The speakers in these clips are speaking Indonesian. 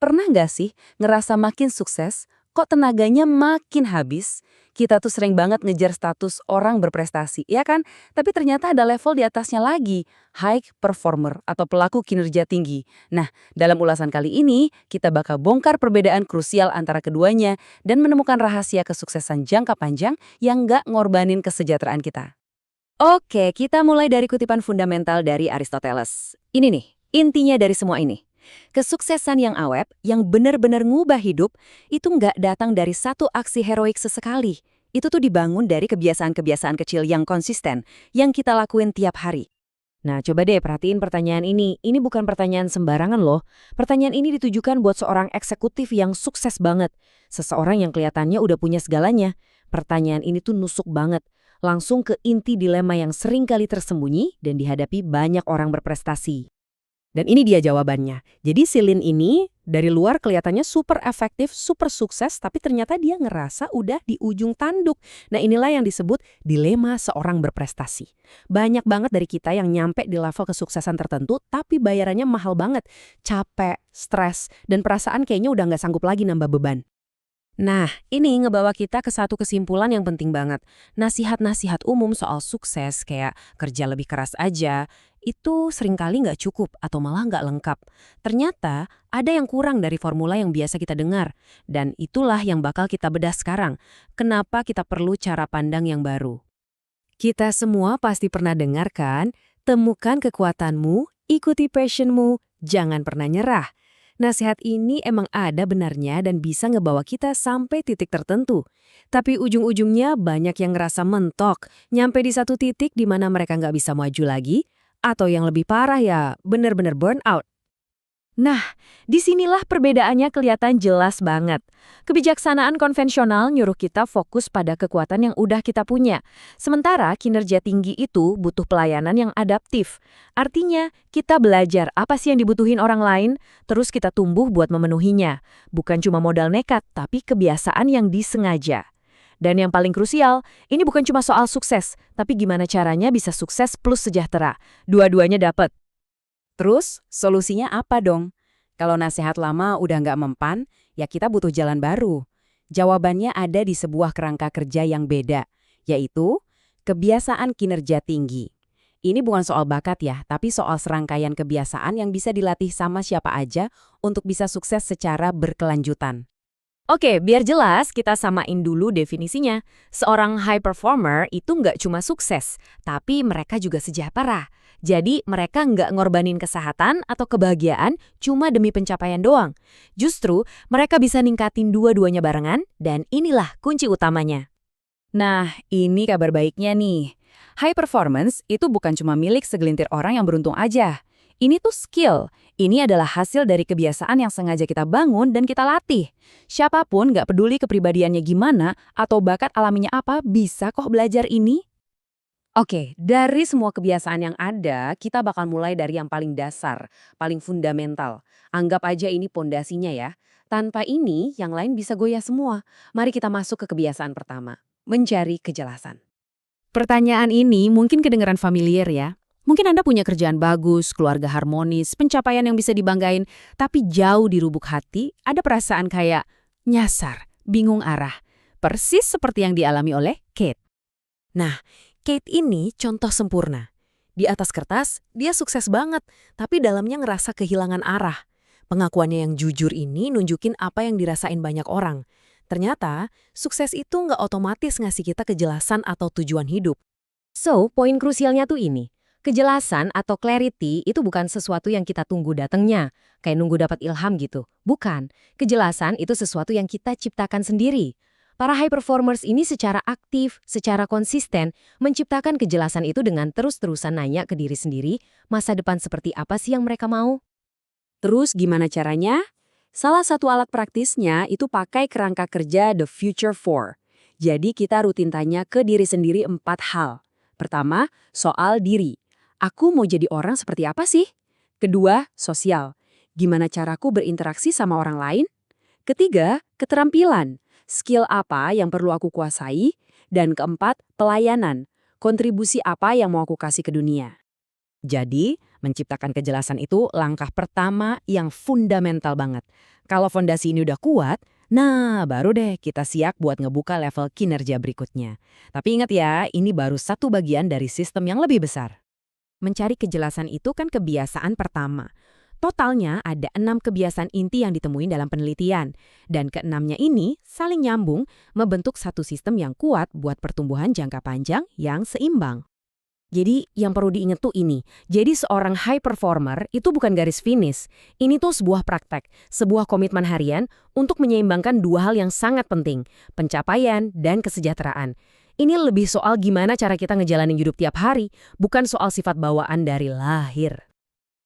Pernah nggak sih ngerasa makin sukses, kok tenaganya makin habis? Kita tuh sering banget ngejar status orang berprestasi, ya kan? Tapi ternyata ada level di atasnya lagi, high performer atau pelaku kinerja tinggi. Nah, dalam ulasan kali ini, kita bakal bongkar perbedaan krusial antara keduanya dan menemukan rahasia kesuksesan jangka panjang yang nggak ngorbanin kesejahteraan kita. Oke, kita mulai dari kutipan fundamental dari Aristoteles. Ini nih, intinya dari semua ini. Kesuksesan yang awet, yang benar-benar ngubah hidup, itu nggak datang dari satu aksi heroik sesekali. Itu tuh dibangun dari kebiasaan-kebiasaan kecil yang konsisten, yang kita lakuin tiap hari. Nah, coba deh perhatiin pertanyaan ini. Ini bukan pertanyaan sembarangan loh. Pertanyaan ini ditujukan buat seorang eksekutif yang sukses banget. Seseorang yang kelihatannya udah punya segalanya. Pertanyaan ini tuh nusuk banget. Langsung ke inti dilema yang sering kali tersembunyi dan dihadapi banyak orang berprestasi. Dan ini dia jawabannya. Jadi si Lin ini dari luar kelihatannya super efektif, super sukses, tapi ternyata dia ngerasa udah di ujung tanduk. Nah inilah yang disebut dilema seorang berprestasi. Banyak banget dari kita yang nyampe di level kesuksesan tertentu, tapi bayarannya mahal banget. Capek, stres, dan perasaan kayaknya udah nggak sanggup lagi nambah beban. Nah, ini ngebawa kita ke satu kesimpulan yang penting banget. Nasihat-nasihat umum soal sukses, kayak kerja lebih keras aja, itu seringkali nggak cukup atau malah nggak lengkap. Ternyata ada yang kurang dari formula yang biasa kita dengar. Dan itulah yang bakal kita bedah sekarang. Kenapa kita perlu cara pandang yang baru. Kita semua pasti pernah dengar kan, temukan kekuatanmu, ikuti passionmu, jangan pernah nyerah. Nasihat ini emang ada benarnya dan bisa ngebawa kita sampai titik tertentu. Tapi ujung-ujungnya banyak yang ngerasa mentok, nyampe di satu titik di mana mereka nggak bisa maju lagi, atau yang lebih parah ya, bener-bener burn out. Nah, disinilah perbedaannya kelihatan jelas banget. Kebijaksanaan konvensional nyuruh kita fokus pada kekuatan yang udah kita punya. Sementara kinerja tinggi itu butuh pelayanan yang adaptif. Artinya, kita belajar apa sih yang dibutuhin orang lain, terus kita tumbuh buat memenuhinya. Bukan cuma modal nekat, tapi kebiasaan yang disengaja. Dan yang paling krusial, ini bukan cuma soal sukses, tapi gimana caranya bisa sukses plus sejahtera. Dua-duanya dapat. Terus, solusinya apa dong? Kalau nasihat lama udah nggak mempan, ya kita butuh jalan baru. Jawabannya ada di sebuah kerangka kerja yang beda, yaitu kebiasaan kinerja tinggi. Ini bukan soal bakat ya, tapi soal serangkaian kebiasaan yang bisa dilatih sama siapa aja untuk bisa sukses secara berkelanjutan. Oke, biar jelas kita samain dulu definisinya. Seorang high performer itu nggak cuma sukses, tapi mereka juga sejahtera. Jadi mereka nggak ngorbanin kesehatan atau kebahagiaan cuma demi pencapaian doang. Justru mereka bisa ningkatin dua-duanya barengan dan inilah kunci utamanya. Nah, ini kabar baiknya nih. High performance itu bukan cuma milik segelintir orang yang beruntung aja. Ini tuh skill. Ini adalah hasil dari kebiasaan yang sengaja kita bangun dan kita latih. Siapapun nggak peduli kepribadiannya gimana atau bakat alaminya apa, bisa kok belajar ini. Oke, dari semua kebiasaan yang ada, kita bakal mulai dari yang paling dasar, paling fundamental. Anggap aja ini pondasinya ya. Tanpa ini, yang lain bisa goyah semua. Mari kita masuk ke kebiasaan pertama, mencari kejelasan. Pertanyaan ini mungkin kedengaran familiar ya. Mungkin Anda punya kerjaan bagus, keluarga harmonis, pencapaian yang bisa dibanggain, tapi jauh di lubuk hati ada perasaan kayak nyasar, bingung arah. Persis seperti yang dialami oleh Kate. Nah, Kate ini contoh sempurna. Di atas kertas, dia sukses banget, tapi dalamnya ngerasa kehilangan arah. Pengakuannya yang jujur ini nunjukin apa yang dirasain banyak orang. Ternyata, sukses itu nggak otomatis ngasih kita kejelasan atau tujuan hidup. So, poin krusialnya tuh ini. Kejelasan atau clarity itu bukan sesuatu yang kita tunggu datangnya, kayak nunggu dapat ilham gitu. Bukan, kejelasan itu sesuatu yang kita ciptakan sendiri. Para high performers ini secara aktif, secara konsisten, menciptakan kejelasan itu dengan terus-terusan nanya ke diri sendiri, masa depan seperti apa sih yang mereka mau? Terus gimana caranya? Salah satu alat praktisnya itu pakai kerangka kerja The Future Four. Jadi kita rutin tanya ke diri sendiri 4 hal. Pertama, soal diri. Aku mau jadi orang seperti apa sih? Kedua, sosial. Gimana caraku berinteraksi sama orang lain? Ketiga, keterampilan. Skill apa yang perlu aku kuasai? Dan keempat, pelayanan. Kontribusi apa yang mau aku kasih ke dunia? Jadi, menciptakan kejelasan itu langkah pertama yang fundamental banget. Kalau fondasi ini udah kuat, nah baru deh kita siap buat ngebuka level kinerja berikutnya. Tapi ingat ya, ini baru satu bagian dari sistem yang lebih besar. Mencari kejelasan itu kan kebiasaan pertama. Totalnya ada 6 kebiasaan inti yang ditemuin dalam penelitian. Dan keenamnya ini saling nyambung membentuk satu sistem yang kuat buat pertumbuhan jangka panjang yang seimbang. Jadi yang perlu diingat tuh ini, jadi seorang high performer itu bukan garis finish. Ini tuh sebuah praktek, sebuah komitmen harian untuk menyeimbangkan dua hal yang sangat penting, pencapaian dan kesejahteraan. Ini lebih soal gimana cara kita ngejalanin hidup tiap hari, bukan soal sifat bawaan dari lahir.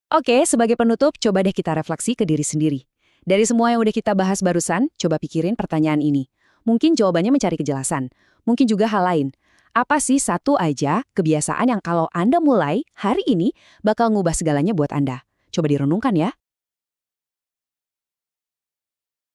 Oke, sebagai penutup, coba deh kita refleksi ke diri sendiri. Dari semua yang udah kita bahas barusan, coba pikirin pertanyaan ini. Mungkin jawabannya mencari kejelasan, mungkin juga hal lain. Apa sih satu aja kebiasaan yang kalau Anda mulai hari ini bakal ngubah segalanya buat Anda? Coba direnungkan ya.